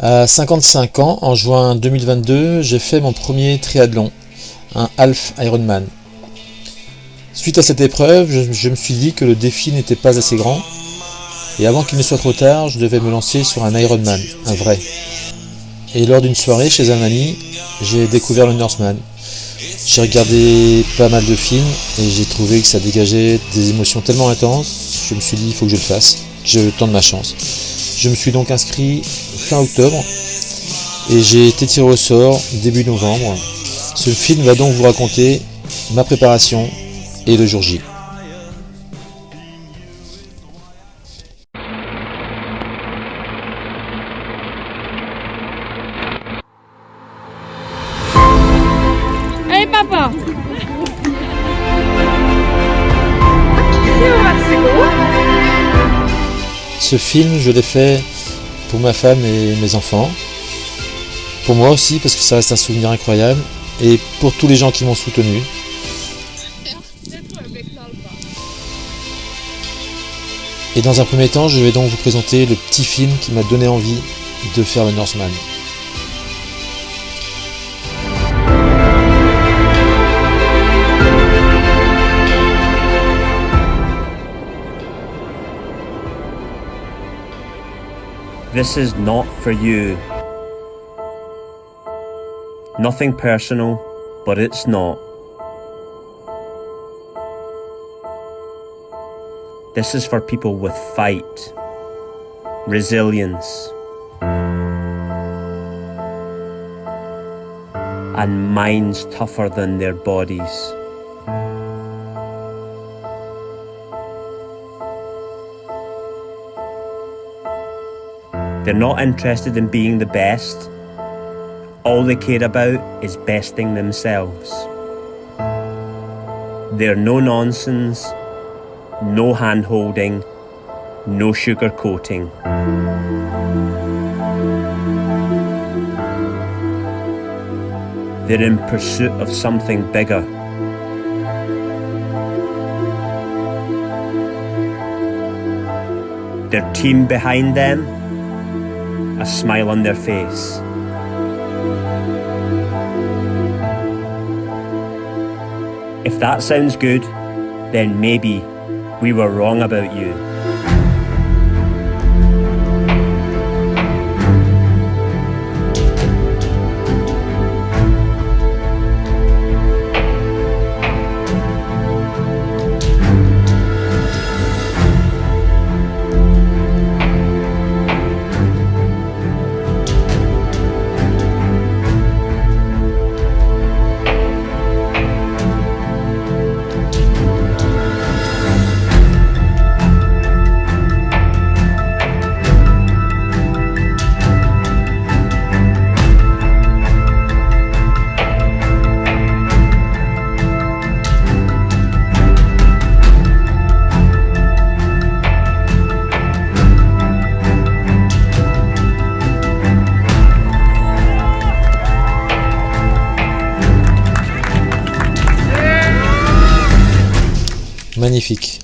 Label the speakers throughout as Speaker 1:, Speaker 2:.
Speaker 1: À 55 ans, en juin 2022, j'ai fait mon premier triathlon, un half Ironman. Suite à cette épreuve, je me suis dit que le défi n'était pas assez grand, et avant qu'il ne soit trop tard, je devais me lancer sur un Ironman, un vrai. Et lors d'une soirée chez un ami, j'ai découvert le Norseman. J'ai regardé pas mal de films et j'ai trouvé que ça dégageait des émotions tellement intenses, je me suis dit il faut que je le fasse, que je tente ma chance. Je me suis donc inscrit fin octobre et j'ai été tiré au sort début novembre. Ce film va donc vous raconter ma préparation et le jour J.
Speaker 2: Hey papa!
Speaker 1: Ce film, je l'ai fait pour ma femme et mes enfants. Pour moi aussi, parce que ça reste un souvenir incroyable. Et pour tous les gens qui m'ont soutenu. Et dans un premier temps, je vais donc vous présenter le petit film qui m'a donné envie de faire le Norseman.
Speaker 3: This is not for you. Nothing personal, but it's not. This is for people with fight, resilience, and minds tougher than their bodies. They're not interested in being the best. All they care about is besting themselves. They're no nonsense, no hand-holding, no sugar-coating. They're in pursuit of something bigger. Their team behind them, a smile on their face. If that sounds good, then maybe we were wrong about you.
Speaker 1: Magnifique.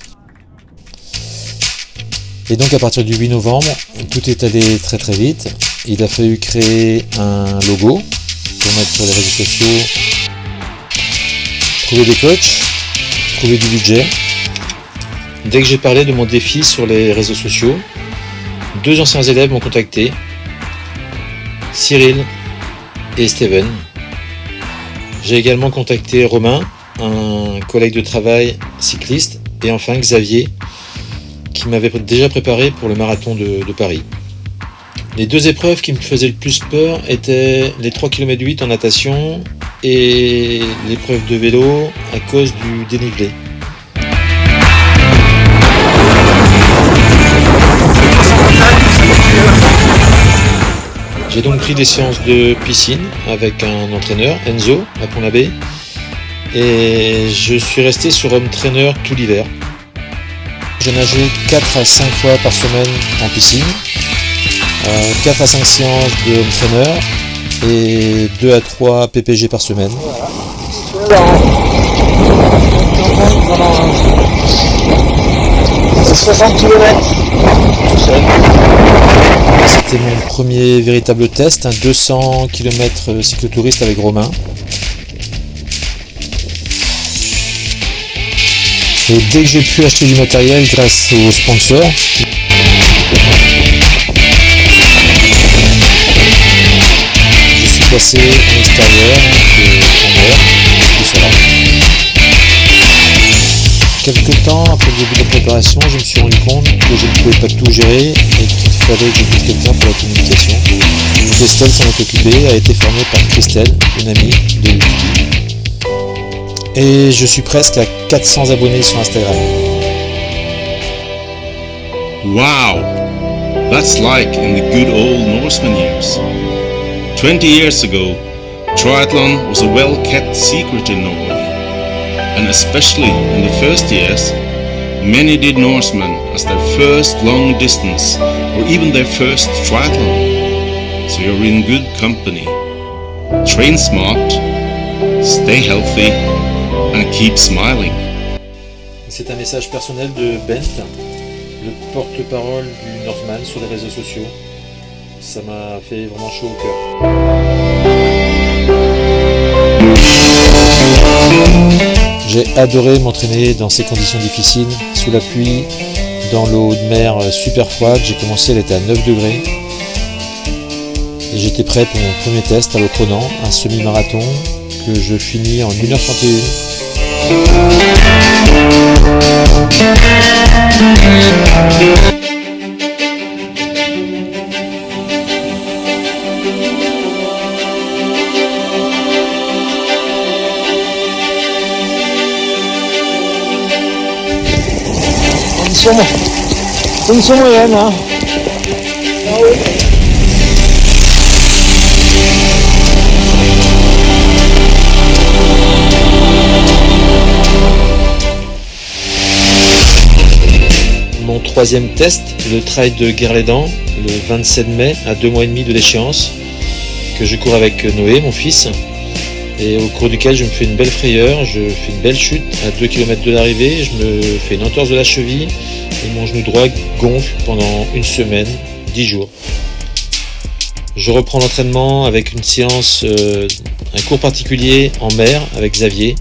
Speaker 1: Et donc à partir du 8 novembre, tout est allé très très vite. Il a fallu créer un logo pour mettre sur les réseaux sociaux, trouver des coachs, trouver du budget. Dès que j'ai parlé de mon défi sur les réseaux sociaux, 2 anciens élèves m'ont contacté, Cyril et Steven. J'ai également contacté Romain, un collègue de travail cycliste, et enfin Xavier, qui m'avait déjà préparé pour le marathon de Paris. Les 2 épreuves qui me faisaient le plus peur étaient les 3 km 8 en natation et l'épreuve de vélo à cause du dénivelé. J'ai donc pris des séances de piscine avec un entraîneur, Enzo, à Pont-l'Abbé, et je suis resté sur home trainer tout l'hiver. Je nageais 4 à 5 fois par semaine en piscine, 4 à 5 séances de home trainer et 2 à 3 PPG par semaine. C'est 60 km tout seul. C'était mon premier véritable test, un 200 km cyclotouriste avec Romain. Et dès que j'ai pu acheter du matériel grâce aux sponsors, je suis passé en extérieur, en mer, tout cela. Quelques temps après le début de la préparation, je me suis rendu compte que je ne pouvais pas tout gérer et qu'il fallait que je trouve quelqu'un pour la communication. Christelle s'en est occupée, a été formée par Christelle, une amie de lui. Et je suis presque à 400 abonnés sur Instagram.
Speaker 4: Wow, that's like in the good old Norseman years. 20 years ago, triathlon was a well-kept secret in Norway. And especially in the first years, many did Norseman as their first long distance or even their first triathlon. So you're in good company. Train smart, stay healthy, and keep smiling.
Speaker 1: C'est un message personnel de Bent, le porte-parole du Norseman sur les réseaux sociaux. Ça m'a fait vraiment chaud au cœur. J'ai adoré m'entraîner dans ces conditions difficiles, sous la pluie, dans l'eau de mer super froide. J'ai commencé, elle était à 9 degrés. Et j'étais prêt pour mon premier test à l'eau prenant, un semi-marathon que je finis en 1h31.
Speaker 5: Insomma igjen, ja.
Speaker 1: Mon troisième test, le trail de Guerlédan, le 27 mai, à 2 mois et demi de l'échéance, que je cours avec Noé, mon fils, et au cours duquel je me fais une belle frayeur, je fais une belle chute à 2 km de l'arrivée, je me fais une entorse de la cheville, et mon genou droit gonfle pendant une semaine, 10 jours. Je reprends l'entraînement avec une séance, un cours particulier en mer avec Xavier.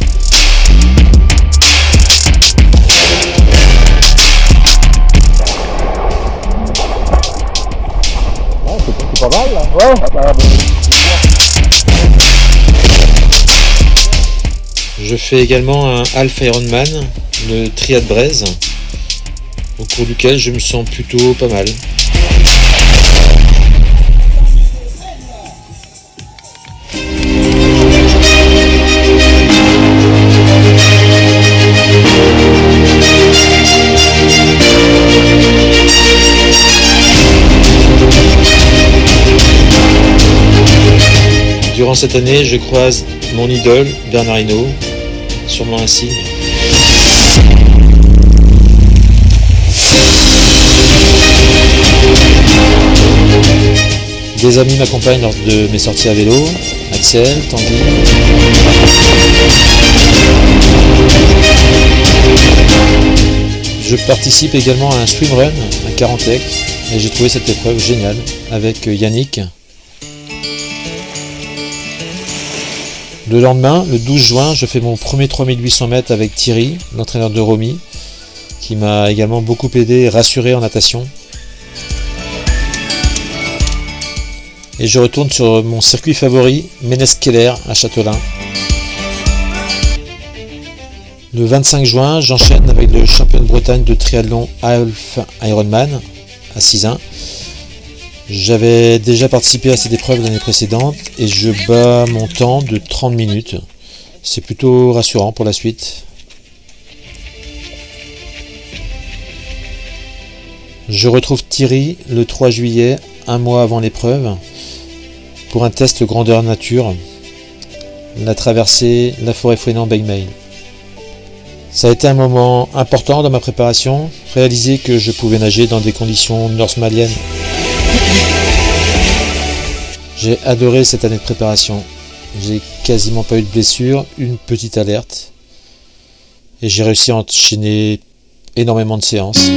Speaker 5: C'est pas mal, là. Ouais.
Speaker 1: Je fais également un half Ironman, le Triad Braise, au cours duquel je me sens plutôt pas mal. Durant cette année, je croise mon idole, Bernard Hinault, sûrement un signe. Des amis m'accompagnent lors de mes sorties à vélo, Axel, Tanguy. Je participe également à un swimrun, un 40 et j'ai trouvé cette épreuve géniale avec Yannick. Le lendemain, le 12 juin, je fais mon premier 3800 mètres avec Thierry, l'entraîneur de Romy, qui m'a également beaucoup aidé et rassuré en natation. Et je retourne sur mon circuit favori, Ménez-Keller à Châtelain. Le 25 juin, j'enchaîne avec le champion de Bretagne de triathlon Half Ironman à Sizun. J'avais déjà participé à cette épreuve l'année précédente et je bats mon temps de 30 minutes. C'est plutôt rassurant pour la suite. Je retrouve Thierry le 3 juillet, un mois avant l'épreuve, pour un test grandeur nature, la traversée La Forêt-Fouesnant-Begmail. Ça a été un moment important dans ma préparation, réaliser que je pouvais nager dans des conditions norsemaliennes. J'ai adoré cette année de préparation. J'ai quasiment pas eu de blessure, une petite alerte. Et j'ai réussi à enchaîner énormément de séances.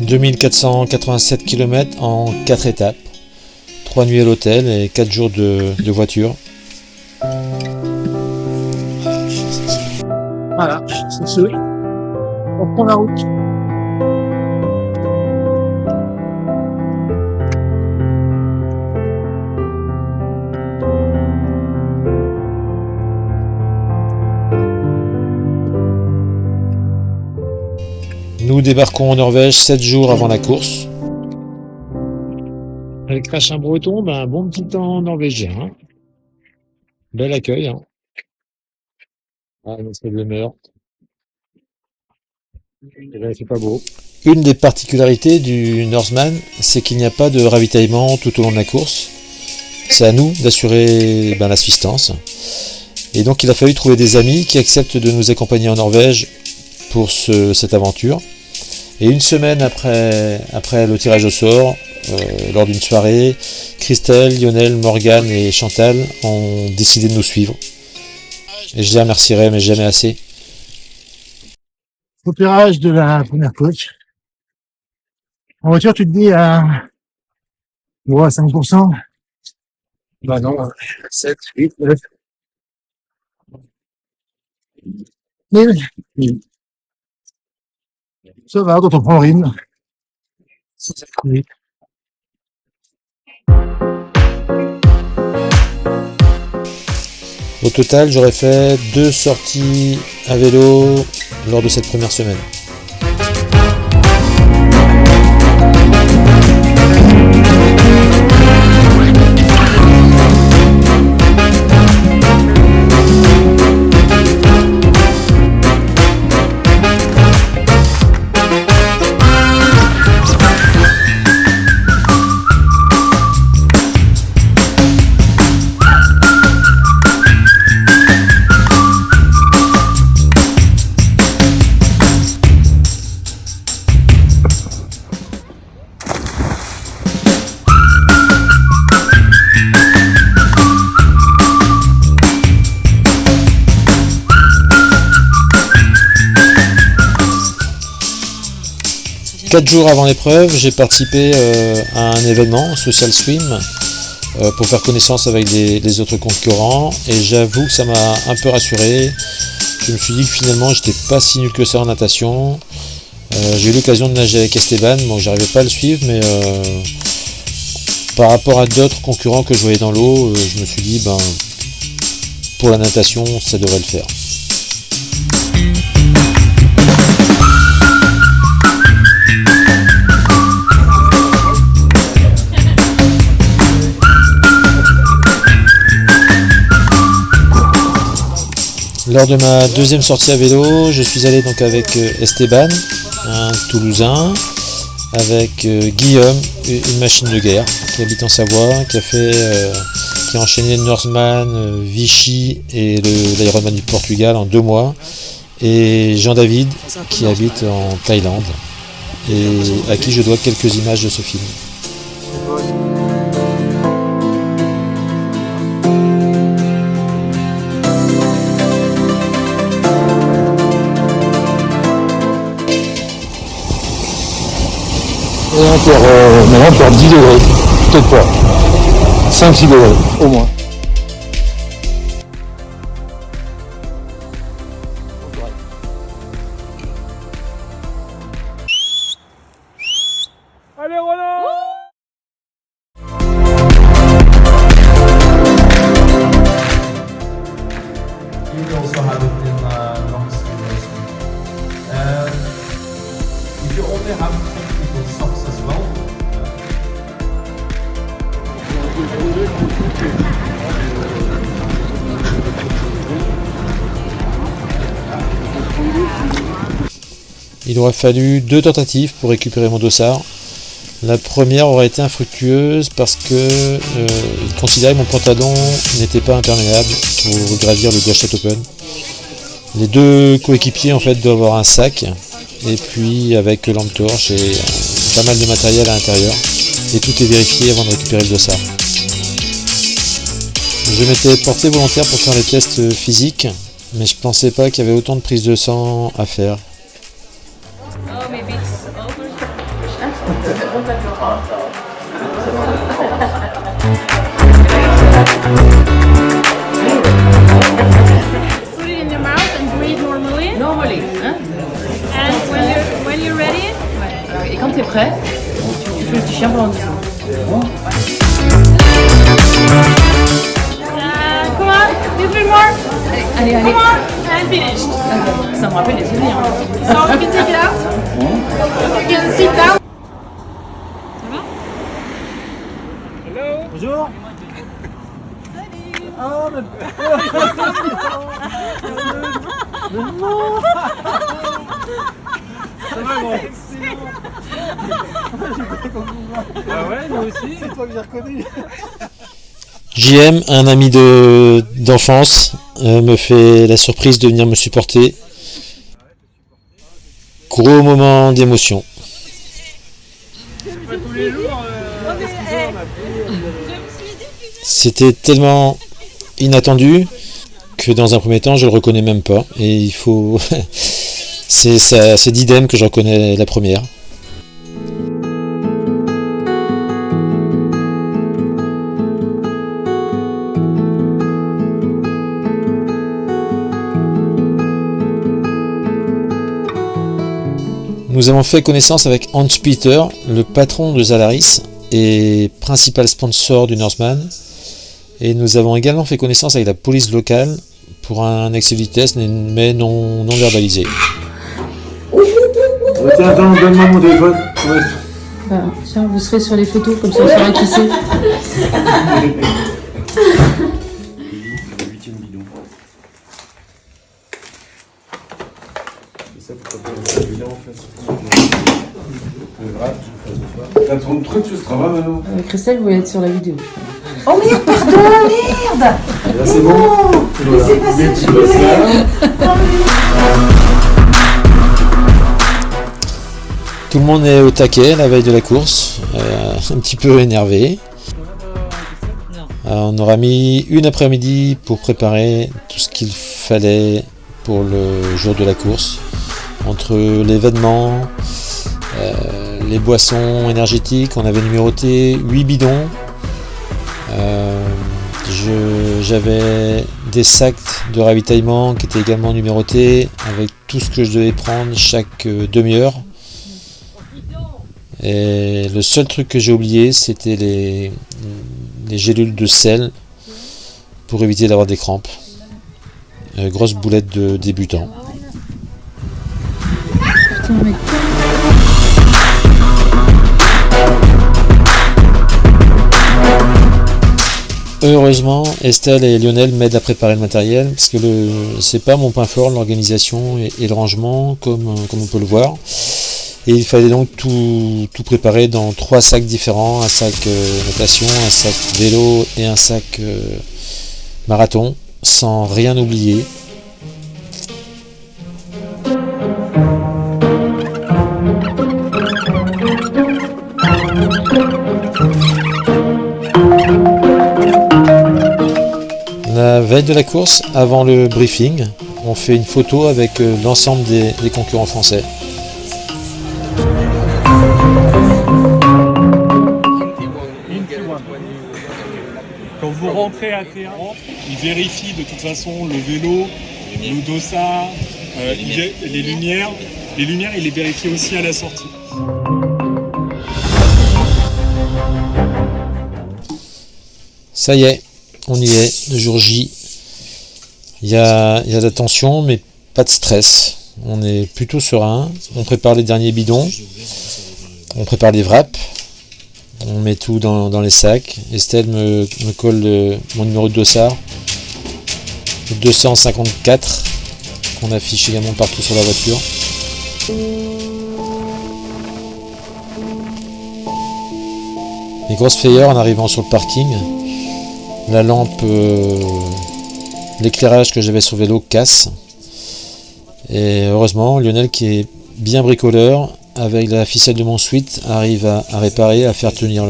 Speaker 1: 2487 km en 4 étapes, 3 nuits à l'hôtel et 4 jours de voiture.
Speaker 5: Voilà, c'est ce. On prend la route.
Speaker 1: Nous débarquons en Norvège 7 jours avant la course. Avec Crachin Breton, un bon petit temps norvégien. Hein. Bel accueil. Hein. Ah, notre demeure. C'est pas beau. Une des particularités du Norseman, c'est qu'il n'y a pas de ravitaillement tout au long de la course. C'est à nous d'assurer l'assistance. Et donc il a fallu trouver des amis qui acceptent de nous accompagner en Norvège pour cette aventure. Et une semaine après le tirage au sort, lors d'une soirée, Christelle, Lionel, Morgane et Chantal ont décidé de nous suivre. Et je les remercierai, mais jamais assez.
Speaker 5: Repérage de la première côte. En voiture, tu te dis à 5%. Bah non, 7, 8, 9. 1000. Ça va, quand on prend le rythme. Oui.
Speaker 1: Au total, j'aurais fait 2 sorties à vélo lors de cette première semaine. Quatre jours avant l'épreuve, j'ai participé à un événement, Social Swim, pour faire connaissance avec les autres concurrents, et j'avoue que ça m'a un peu rassuré. Je me suis dit que finalement j'étais pas si nul que ça en natation. J'ai eu l'occasion de nager avec Esteban, bon j'arrivais pas à le suivre, mais par rapport à d'autres concurrents que je voyais dans l'eau, je me suis dit pour la natation ça devrait le faire. Lors de ma deuxième sortie à vélo, je suis allé donc avec Esteban, un Toulousain, avec Guillaume, une machine de guerre, qui habite en Savoie, qui a enchaîné le Norseman, Vichy et l'Ironman du Portugal en 2 mois, et Jean-David, qui habite en Thaïlande, et à qui je dois quelques images de ce film.
Speaker 5: Et encore 10 degrés, peut-être pas. 5-6 degrés, au moins.
Speaker 2: Allez Roland!
Speaker 6: You also have it in long sleeves. If you only have technical socks as well.
Speaker 1: Il aurait fallu 2 tentatives pour récupérer mon dossard. La première aurait été infructueuse parce que il considérait que mon pantalon n'était pas imperméable pour gravir le Gotthard Open. Les 2 coéquipiers en fait doivent avoir un sac et puis avec lampe torche et pas mal de matériel à l'intérieur, et tout est vérifié avant de récupérer le dossard. Je m'étais porté volontaire pour faire les tests physiques, mais je pensais pas qu'il y avait autant de prises de sang à faire.
Speaker 7: Oh, maybe it's over.
Speaker 2: Put it in your mouth and breathe normally.
Speaker 7: Normally, hein?
Speaker 2: And when you're ready,
Speaker 7: Et quand t'es prêt, tu fais le petit chien pendant 10 secondes.
Speaker 2: come on, 2-3 more.
Speaker 7: Allez, allez.
Speaker 2: Come on, and finished.
Speaker 7: Ça me rappelle les souvenirs.
Speaker 2: So you can take it out. You can sit down.
Speaker 1: JM, un ami d'enfance, me fait la surprise de venir me supporter. Gros moment d'émotion. C'était tellement inattendu que dans un premier temps je le reconnais même pas, et il faut c'est d'idem que je reconnais la première. Nous avons fait connaissance avec Hans Peter, le patron de Zalaris et principal sponsor du Norseman. Et nous avons également fait connaissance avec la police locale pour un accès vitesse, mais non verbalisé.
Speaker 5: Tiens, attends, donne-moi mon téléphone. Ouais.
Speaker 7: Enfin, tiens, vous serez sur les photos, comme ça on saura qui c'est.
Speaker 5: T'as ton truc sur ce travail maintenant.
Speaker 7: Christelle voulait être sur la vidéo.
Speaker 8: Oh merde, pardon, merde.
Speaker 5: Là c'est bon.
Speaker 8: Mais c'est pas ça que je voulais.
Speaker 1: Tout le monde est au taquet la veille de la course, un petit peu énervé. On aura mis une après-midi pour préparer tout ce qu'il fallait pour le jour de la course. Entre l'événement, les boissons énergétiques, on avait numéroté 8 bidons. J'avais des sacs de ravitaillement qui étaient également numérotés avec tout ce que je devais prendre chaque demi-heure. Et le seul truc que j'ai oublié, c'était les gélules de sel pour éviter d'avoir des crampes. Grosse boulette de débutant.
Speaker 7: Putain, mec.
Speaker 1: Heureusement, Estelle et Lionel m'aident à préparer le matériel parce que c'est pas mon point fort, l'organisation et le rangement comme on peut le voir. Et il fallait donc tout préparer dans 3 sacs différents, un sac natation, un sac vélo et un sac marathon, sans rien oublier. La veille de la course, avant le briefing, on fait une photo avec l'ensemble des concurrents français.
Speaker 9: Quand vous rentrez à T1, ils vérifient de toute façon le vélo, le dossard, les lumières. Les lumières, ils les vérifient aussi à la sortie.
Speaker 1: Ça y est, on y est, le jour J. Il y a de la tension, mais pas de stress. On est plutôt serein. On prépare les derniers bidons. On prépare les wraps. On met tout dans les sacs. Estelle me colle mon numéro de dossard. Le 254, qu'on affiche également partout sur la voiture. Les grosses frayeurs en arrivant sur le parking. La lampe, l'éclairage que j'avais sur le vélo casse. Et heureusement, Lionel, qui est bien bricoleur, avec la ficelle de mon suite, arrive à réparer, à faire tenir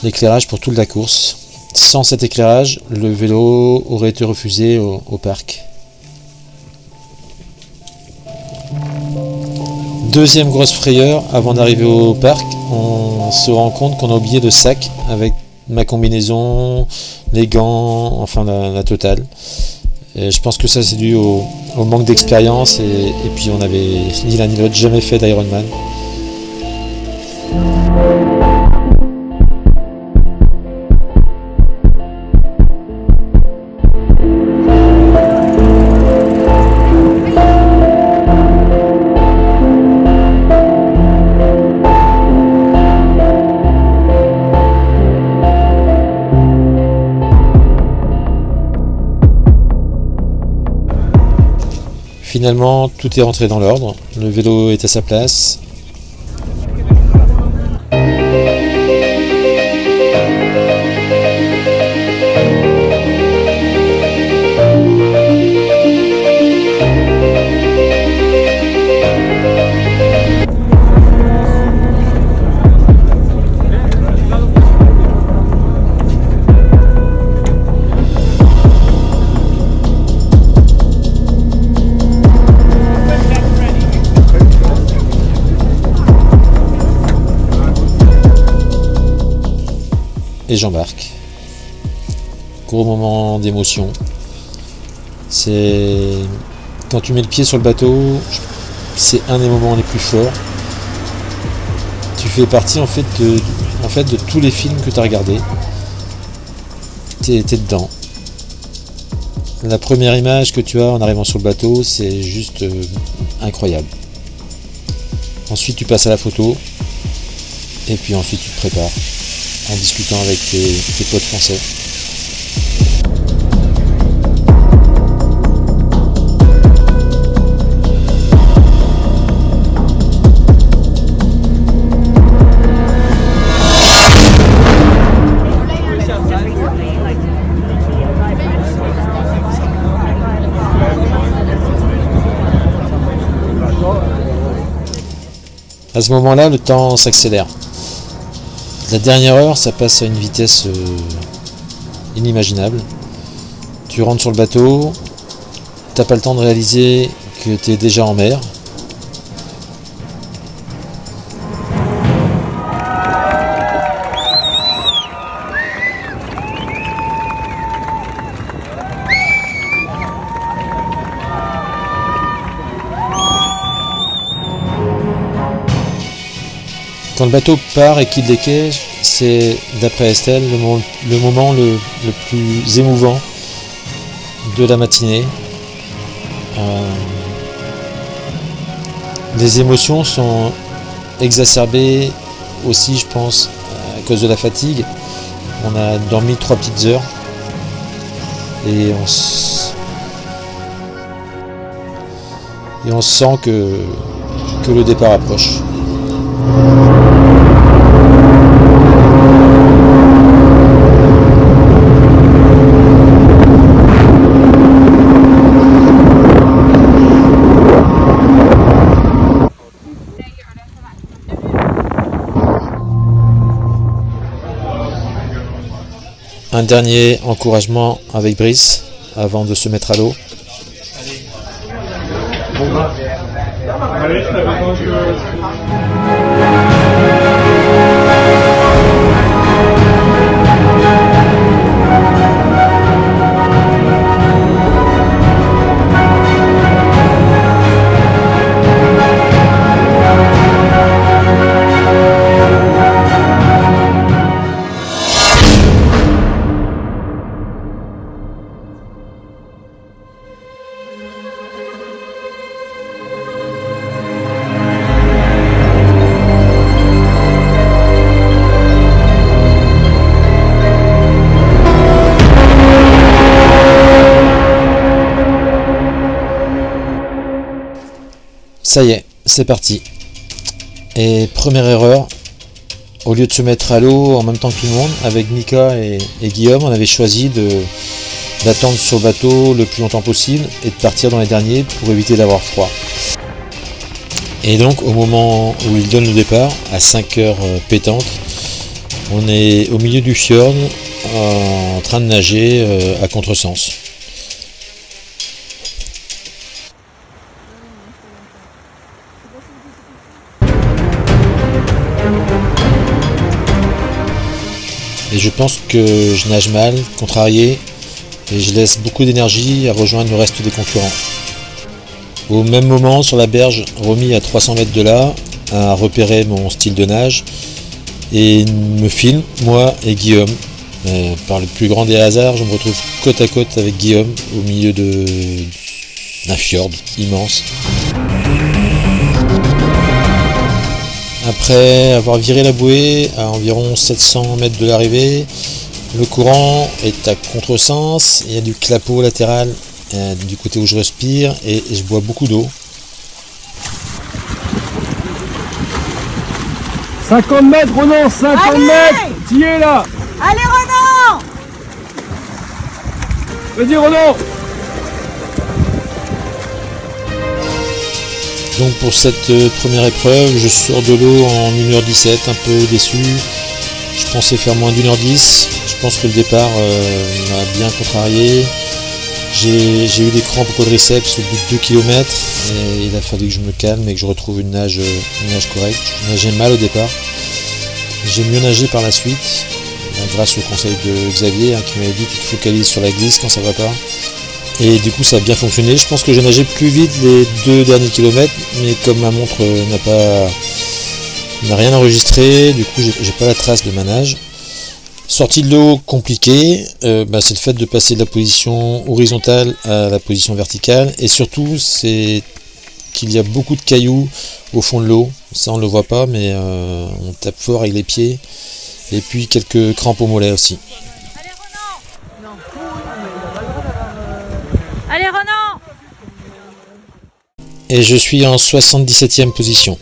Speaker 1: l'éclairage pour toute la course. Sans cet éclairage, le vélo aurait été refusé au parc. Deuxième grosse frayeur, avant d'arriver au parc, on se rend compte qu'on a oublié le sac avec ma combinaison, les gants, enfin la totale. Et je pense que ça c'est dû au manque d'expérience et puis on avait ni l'un ni l'autre jamais fait d'Ironman. Finalement, tout est rentré dans l'ordre, le vélo est à sa place. Et j'embarque. Gros moment d'émotion. C'est quand tu mets le pied sur le bateau, c'est un des moments les plus forts. Tu fais partie en fait de tous les films que tu as regardés. T'es dedans. La première image que tu as en arrivant sur le bateau, c'est juste incroyable. Ensuite tu passes à la photo et puis ensuite tu te prépares en discutant avec tes potes français. À ce moment-là, le temps s'accélère. La dernière heure, ça passe à une vitesse inimaginable. Tu rentres sur le bateau, t'as pas le temps de réaliser que tu es déjà en mer. Quand le bateau part et quitte les quais, c'est, d'après Estelle, le moment le plus émouvant de la matinée. Les émotions sont exacerbées aussi, je pense, à cause de la fatigue. On a dormi 3 petites heures et on sent que le départ approche. Un dernier encouragement avec Brice avant de se mettre à l'eau.
Speaker 9: Allez, t'as besoin que...
Speaker 1: Ça y est, c'est parti. Et première erreur, au lieu de se mettre à l'eau en même temps que tout le monde, avec Mika et Guillaume, on avait choisi d'attendre sur le bateau le plus longtemps possible et de partir dans les derniers pour éviter d'avoir froid. Et donc au moment où il donne le départ, à 5 heures pétantes, on est au milieu du fjord en train de nager à contresens. Et je pense que je nage mal, contrarié, et je laisse beaucoup d'énergie à rejoindre le reste des concurrents. Au même moment, sur la berge, Romy à 300 mètres de là, a repéré mon style de nage et me filme, moi et Guillaume. Par le plus grand des hasards, je me retrouve côte à côte avec Guillaume au milieu d'un fjord immense. Après avoir viré la bouée à environ 700 mètres de l'arrivée, le courant est à contresens, il y a du clapot latéral du côté où je respire et je bois beaucoup d'eau.
Speaker 5: 50 mètres, Renan, 50 mètres. Tu y es là.
Speaker 8: Allez, Renan!
Speaker 5: Vas-y, Renan.
Speaker 1: Donc pour cette première épreuve, je sors de l'eau en 1h17, un peu déçu. Je pensais faire moins d'1h10. Je pense que le départ m'a bien contrarié. J'ai eu des crampes au quadriceps au bout de 2 km et il a fallu que je me calme et que je retrouve une nage correcte. Je nageais mal au départ. J'ai mieux nagé par la suite, grâce au conseil de Xavier qui m'avait dit tu te focalises sur la glisse quand ça va pas. Et du coup ça a bien fonctionné. Je pense que j'ai nagé plus vite les 2 derniers kilomètres, mais comme ma montre n'a rien enregistré, du coup j'ai pas la trace de ma nage. Sortie de l'eau compliquée, c'est le fait de passer de la position horizontale à la position verticale, et surtout c'est qu'il y a beaucoup de cailloux au fond de l'eau. Ça on ne le voit pas, mais on tape fort avec les pieds, et puis quelques crampes au mollet aussi.
Speaker 2: Allez, Renan!
Speaker 1: Et je suis en 77e position.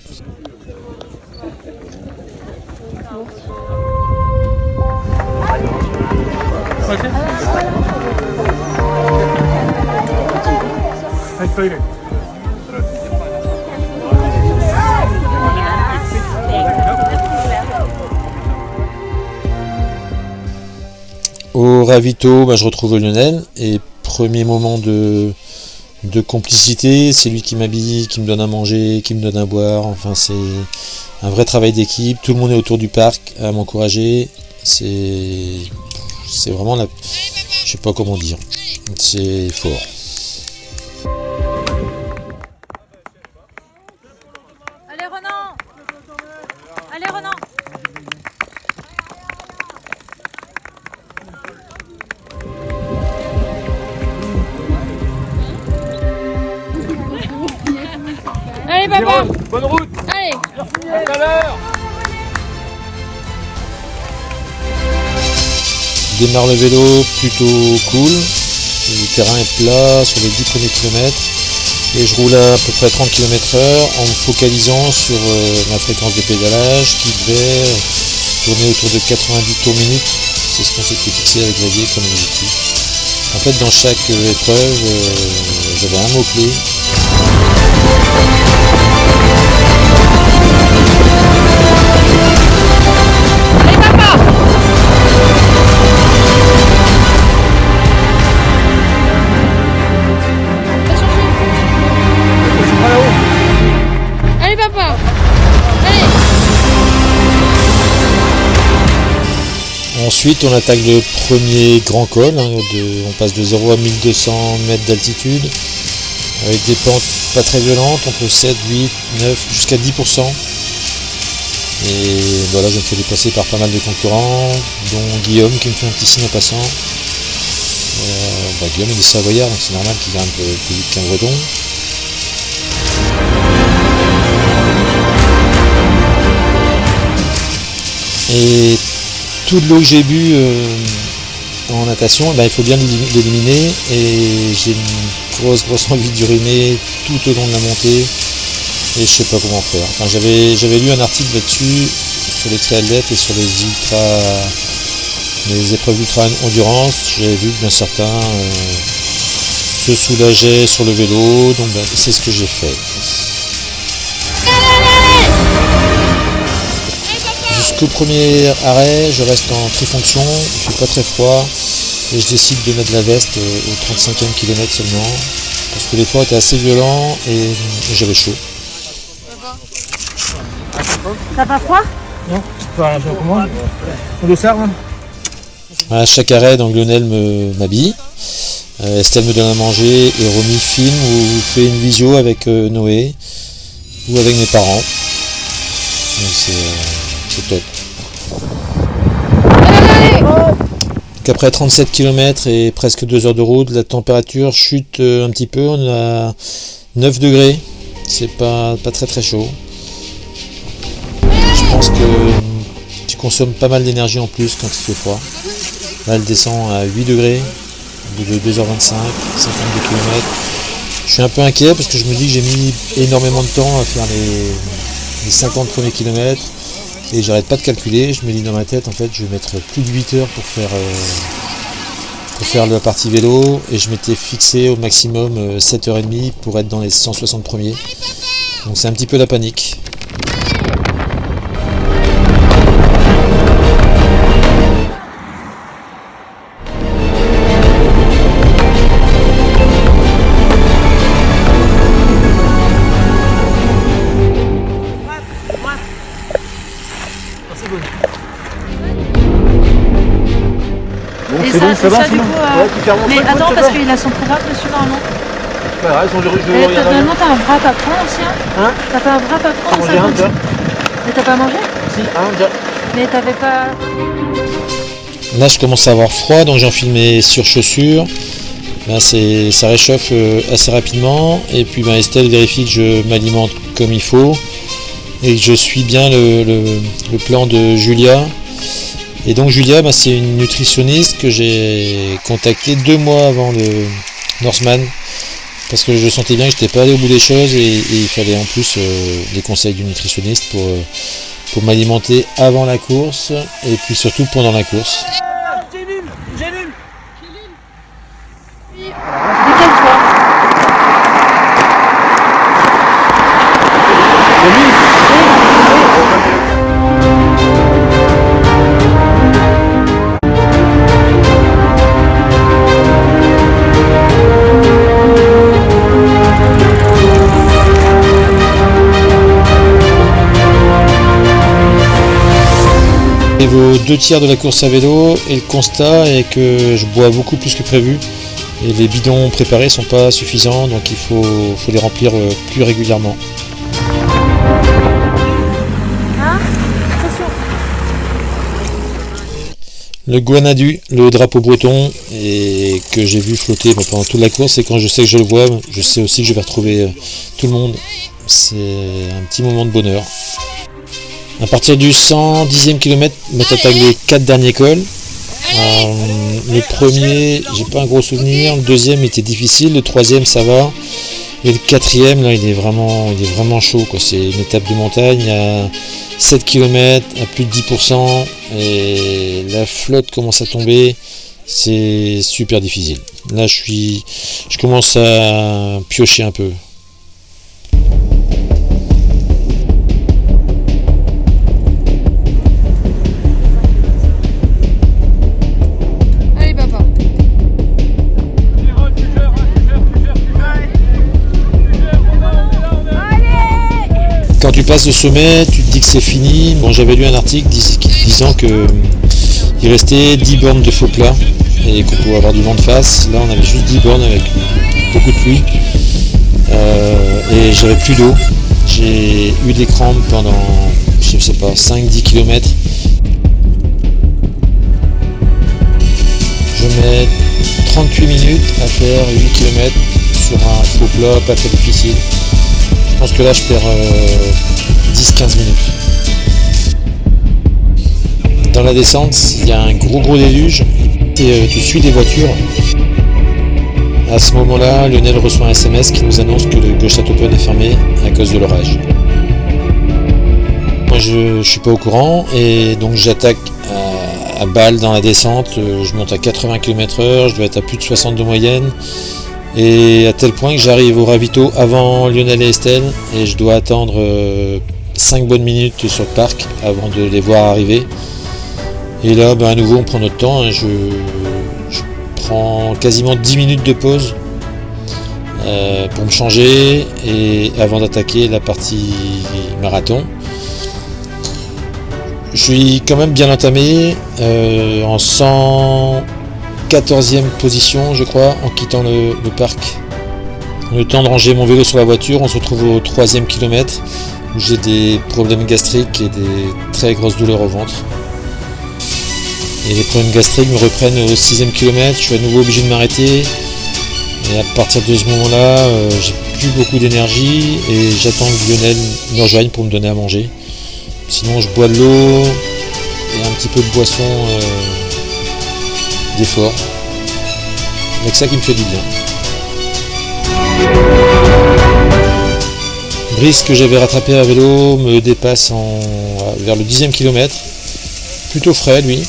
Speaker 1: Au ravito, je retrouve Lionel et premier moment de complicité, c'est lui qui m'habille, qui me donne à manger, qui me donne à boire, enfin c'est un vrai travail d'équipe, tout le monde est autour du parc à m'encourager, c'est vraiment je sais pas comment dire, c'est fort.
Speaker 2: Allez, Renan! Allez, Renan! Allez, papa!
Speaker 5: Bonne route.
Speaker 2: Allez!
Speaker 5: À tout à l'heure.
Speaker 1: Je démarre le vélo plutôt cool, le terrain est plat sur les 10 premiers kilomètres et je roule à peu près 30 km/h en me focalisant sur ma fréquence de pédalage qui devait tourner autour de 90 tours minutes. C'est ce qu'on s'était fixé avec Xavier comme objectif. En fait, dans chaque épreuve, j'avais un mot-clé.
Speaker 2: Allez, papa! Allez, papa! Allez!
Speaker 1: Ensuite, on attaque le premier grand col. On passe de 0 à 1200 mètres d'altitude avec des pentes pas très violentes, entre 7, 8, 9, jusqu'à 10%. Et voilà, je me fais dépasser par pas mal de concurrents, dont Guillaume qui me fait un petit signe en passant. Guillaume il est savoyard, donc c'est normal qu'il grimpe plus vite qu'un breton. Et toute l'eau que j'ai bu en natation, il faut bien l'éliminer, et j'ai une grosse envie d'uriner tout au long de la montée et je sais pas comment faire. Enfin, j'avais lu un article là-dessus sur les triathlètes et sur les épreuves d'ultra endurance. J'avais vu que certains se soulageaient sur le vélo, donc c'est ce que j'ai fait. Jusqu'au premier arrêt, je reste en trifonction, il fait pas très froid et je décide de mettre la veste au 35e kilomètre seulement parce que l'effort était assez violent et j'avais chaud.
Speaker 8: T'as pas froid?
Speaker 5: Non, enfin, comment? On dossard, hein.
Speaker 1: À chaque arrêt, donc Lionel m'habille, Estelle me donne à manger et Romy filme ou fait une visio avec Noé ou avec mes parents. Donc c'est top. Donc après 37 km et presque 2 heures de route, la température chute un petit peu, on a 9 degrés, c'est pas très très chaud. Je pense que tu consommes pas mal d'énergie en plus quand il fait froid. Là elle descend à 8 degrés, au bout de 2h25, 52 km. Je suis un peu inquiet parce que je me dis que j'ai mis énormément de temps à faire les 50 premiers kilomètres et j'arrête pas de calculer. Je me dis dans ma tête en fait je vais mettre plus de 8 heures pour faire la partie vélo et je m'étais fixé au maximum 7h30 pour être dans les 160 premiers. Donc c'est un petit peu la panique.
Speaker 5: C'est bon, ça va,
Speaker 7: du coup, mais attends, parce qu'il a son programme dessus normalement. Normalement, t'as un wrap à prendre aussi, hein. T'as pas un wrap à prendre, ça. Mais t'as pas mangé?
Speaker 5: Si, déjà.
Speaker 7: Mais t'avais pas...
Speaker 1: Là je commence à avoir froid donc j'enfile mes surchaussures. Là, ça réchauffe assez rapidement et puis Estelle vérifie que je m'alimente comme il faut et que je suis bien le plan de Julia. Et donc Julia, c'est une nutritionniste que j'ai contactée 2 mois avant le Norseman parce que je sentais bien que je n'étais pas allé au bout des choses et il fallait en plus les conseils d'une nutritionniste pour m'alimenter avant la course et puis surtout pendant la course. Aux 2 tiers de la course à vélo et le constat est que je bois beaucoup plus que prévu et les bidons préparés sont pas suffisants donc il faut les remplir plus régulièrement. Le Guanadu, le drapeau breton et que j'ai vu flotter pendant toute la course et quand je sais que je le vois, je sais aussi que je vais retrouver tout le monde. C'est un petit moment de bonheur. À partir du 110e kilomètre, t'attaques les 4 derniers cols. Le premier, j'ai pas un gros souvenir. Le deuxième était difficile. Le troisième, ça va. Et le quatrième, là, il est vraiment chaud, quoi. C'est une étape de montagne à 7 km, à plus de 10%. Et la flotte commence à tomber. C'est super difficile. Là, je commence à piocher un peu. Quand tu passes le sommet, tu te dis que c'est fini. Bon, j'avais lu un article disant que il restait 10 bornes de faux plat et qu'on pouvait avoir du vent de face. Là, on avait juste 10 bornes avec beaucoup de pluie et j'avais plus d'eau. J'ai eu des crampes pendant, je sais pas, 5-10 km. Je mets 38 minutes à faire 8 km sur un faux plat pas très difficile. Je pense que là je perds 10-15 minutes. Dans la descente, il y a un gros déluge et tu suis des voitures. À ce moment-là, Lionel reçoit un SMS qui nous annonce que le Gstaad Open est fermé à cause de l'orage. Moi je suis pas au courant et donc j'attaque à balle dans la descente. Je monte à 80 km/h, je dois être à plus de 60 de moyenne. Et à tel point que j'arrive au ravito avant Lionel et Estelle et je dois attendre 5 bonnes minutes sur le parc avant de les voir arriver. Et là, à nouveau, on prend notre temps. Hein. Je prends quasiment 10 minutes de pause pour me changer et avant d'attaquer la partie marathon. Je suis quand même bien entamé, en 114e position je crois, en quittant le parc. Le temps de ranger mon vélo sur la voiture, on se retrouve au 3e kilomètre où j'ai des problèmes gastriques et des très grosses douleurs au ventre. Et les problèmes gastriques me reprennent au 6e kilomètre, je suis à nouveau obligé de m'arrêter. Et à partir de ce moment-là, j'ai plus beaucoup d'énergie et j'attends que Lionel me rejoigne pour me donner à manger. Sinon je bois de l'eau et un petit peu de boisson d'effort. C'est ça qui me fait du bien. Brice que j'avais rattrapé à vélo me dépasse vers le 10e kilomètre. Plutôt frais lui.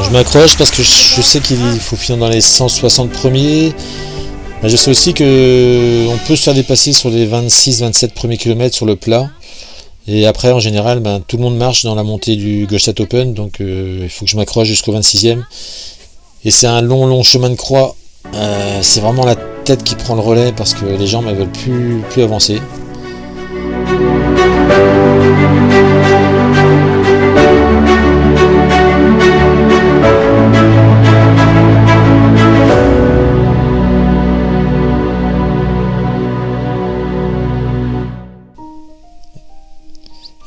Speaker 1: Je m'accroche parce que je sais qu'il faut finir dans les 160 premiers. Je sais aussi qu'on peut se faire dépasser sur les 26-27 premiers kilomètres sur le plat. Et après, en général, tout le monde marche dans la montée du Gstaad Open. Donc il faut que je m'accroche jusqu'au 26e. Et c'est un long chemin de croix. C'est vraiment la tête qui prend le relais parce que les jambes ne veulent plus avancer.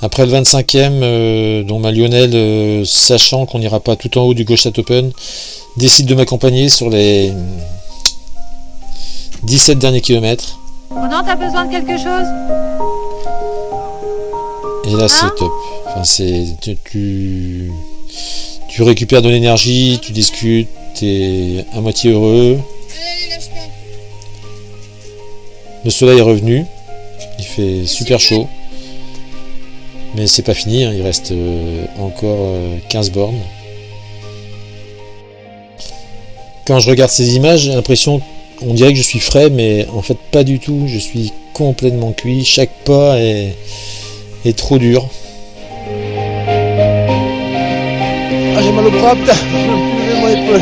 Speaker 1: Après le 25e, dont Lionel, sachant qu'on n'ira pas tout en haut du Gstaad Open, décide de m'accompagner sur les 17 derniers kilomètres.
Speaker 7: Ronan, t'as besoin de quelque chose?
Speaker 1: Et là c'est top. Enfin, tu récupères de l'énergie, tu discutes, t'es à moitié heureux. Le soleil est revenu, il fait super chaud. Mais c'est pas fini, il reste encore 15 bornes. Quand je regarde ces images, j'ai l'impression qu'on dirait que je suis frais, mais en fait pas du tout, je suis complètement cuit, chaque pas est trop dur.
Speaker 10: Ah, j'ai mal au bras, putain, je peux plus lever mon épaule.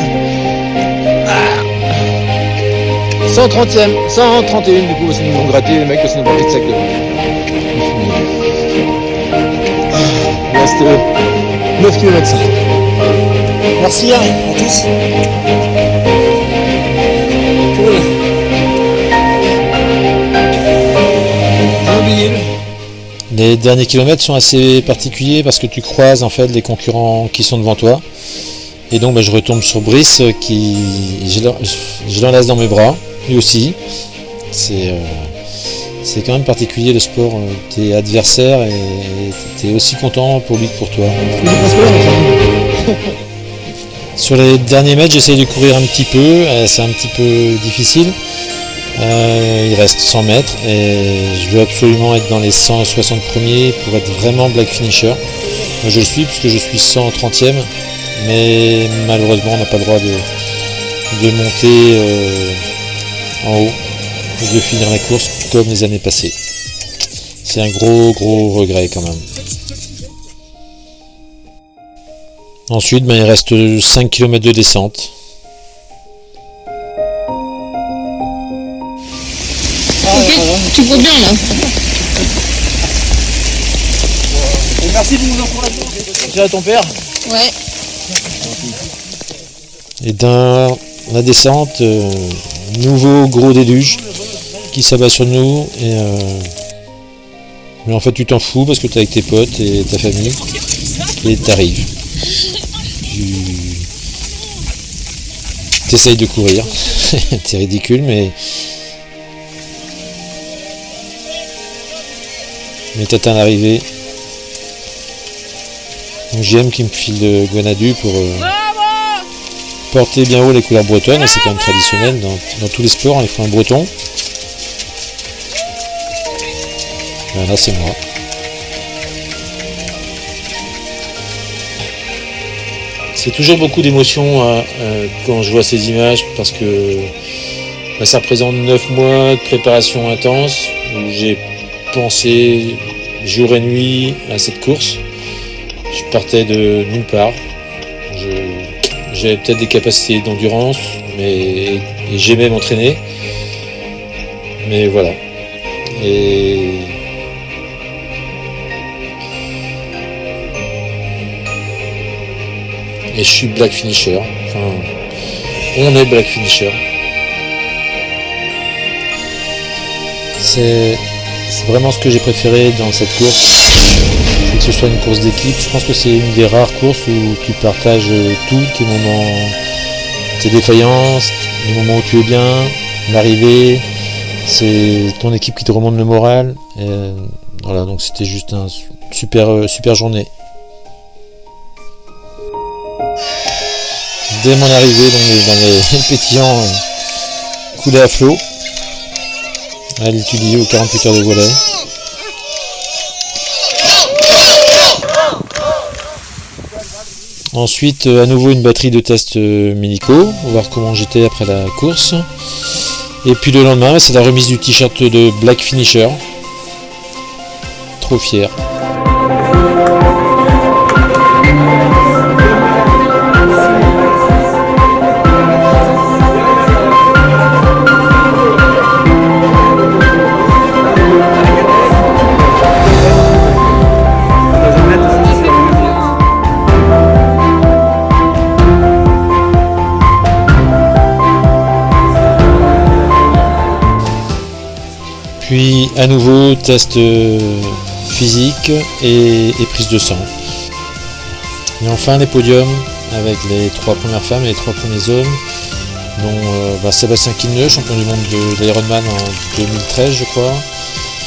Speaker 10: 130e, 131 du coup, parce qu'ils nous ont gratté les mecs, parce qu'ils nous ont parlé de sac de... Il reste 9 km 5.
Speaker 1: Merci à tous. Les derniers kilomètres sont assez particuliers parce que tu croises en fait les concurrents qui sont devant toi. Et donc je retombe sur Brice qui je l'enlace dans mes bras, lui aussi. C'est quand même particulier le sport, t'es adversaire et t'es aussi content pour lui que pour toi. Sur les derniers mètres, j'essaye de courir un petit peu, c'est un petit peu difficile. Il reste 100 mètres et je veux absolument être dans les 160 premiers pour être vraiment black finisher. Moi, je le suis puisque je suis 130e, mais malheureusement on n'a pas le droit de monter en haut et de finir la course comme les années passées. C'est un gros regret quand même. Ensuite, il reste 5 km de descente.
Speaker 7: Tu vois bien là.
Speaker 10: Et merci de nous encourager. C'est à ton père?
Speaker 7: Ouais.
Speaker 1: Et dans la descente, nouveau gros déluge qui s'abat sur nous. Mais en fait, tu t'en fous parce que tu es avec tes potes et ta famille. Et t'arrives. Tu essayes de courir. C'est ridicule, mais t'atteins l'arrivée. Donc JM qui me file Gwenadu pour porter bien haut les couleurs bretonnes, c'est quand même traditionnel dans tous les sports, il faut un breton. Là c'est moi. C'est toujours beaucoup d'émotions quand je vois ces images parce que ça représente 9 mois de préparation intense où j'ai pensé jour et nuit à cette course. Je partais de nulle part. J'avais peut-être des capacités d'endurance, et j'aimais m'entraîner. Mais voilà. Et Et je suis black finisher. Enfin, on est black finisher. C'est vraiment ce que j'ai préféré dans cette course. C'est que ce soit une course d'équipe. Je pense que c'est une des rares courses où tu partages tout, tes moments, tes défaillances, les moments où tu es bien, l'arrivée. C'est ton équipe qui te remonte le moral. Et voilà, donc c'était juste une super journée. Dès mon arrivée, donc, les pétillants coulaient à flot. À l'altitude aux 48 heures de volet. Ensuite, à nouveau une batterie de tests Minico, on va voir comment j'étais après la course. Et puis le lendemain, c'est la remise du t-shirt de Black Finisher. Trop fier. Puis à nouveau test physique et prise de sang. Et enfin les podiums avec les 3 premières femmes et les 3 premiers hommes, dont Sébastien Kienle, champion du monde de l'Ironman en 2013 je crois,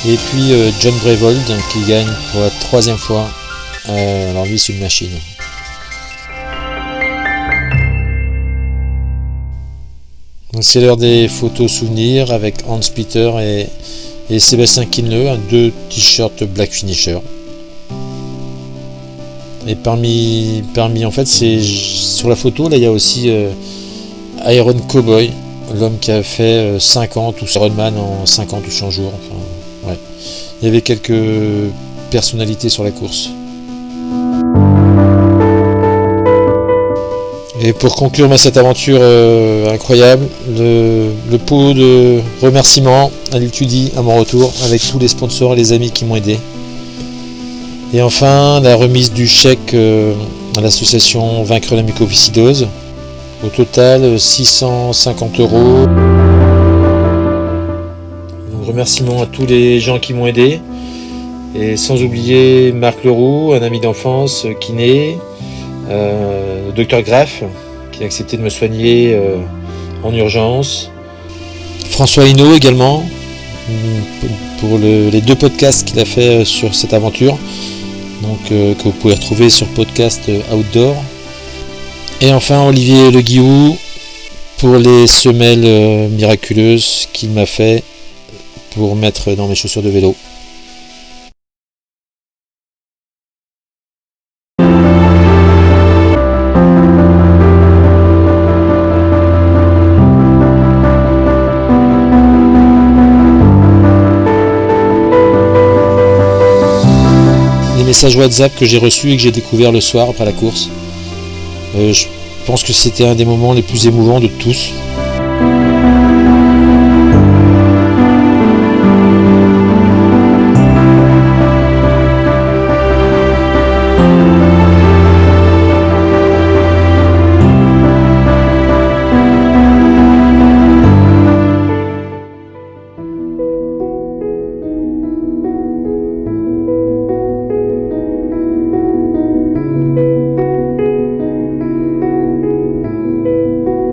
Speaker 1: et puis John Brevold qui gagne pour la 3e fois. Alors lui c'est une machine. Donc c'est l'heure des photos souvenirs avec Hans Peter et Sébastien Kienle, 2 t-shirts Black Finisher. Et parmi en fait, c'est sur la photo là, il y a aussi Iron Cowboy, l'homme qui a fait 50 ou Ironman en 50 ou 100 jours. Enfin, ouais. Il y avait quelques personnalités sur la course. Et pour conclure cette aventure incroyable, le pot de remerciements à l'Iltudi à mon retour, avec tous les sponsors et les amis qui m'ont aidé. Et enfin, la remise du chèque à l'association Vaincre la mucoviscidose. Au total, 650 €. Remerciements à tous les gens qui m'ont aidé. Et sans oublier Marc Leroux, un ami d'enfance, kiné. Le docteur Graff qui a accepté de me soigner en urgence. François Hinault également pour les 2 podcasts qu'il a fait sur cette aventure, donc que vous pouvez retrouver sur podcast Outdoor. Et enfin Olivier Le Guillou pour les semelles miraculeuses qu'il m'a fait pour mettre dans mes chaussures de vélo. Message WhatsApp que j'ai reçu et que j'ai découvert le soir après la course. Je pense que c'était un des moments les plus émouvants de tous.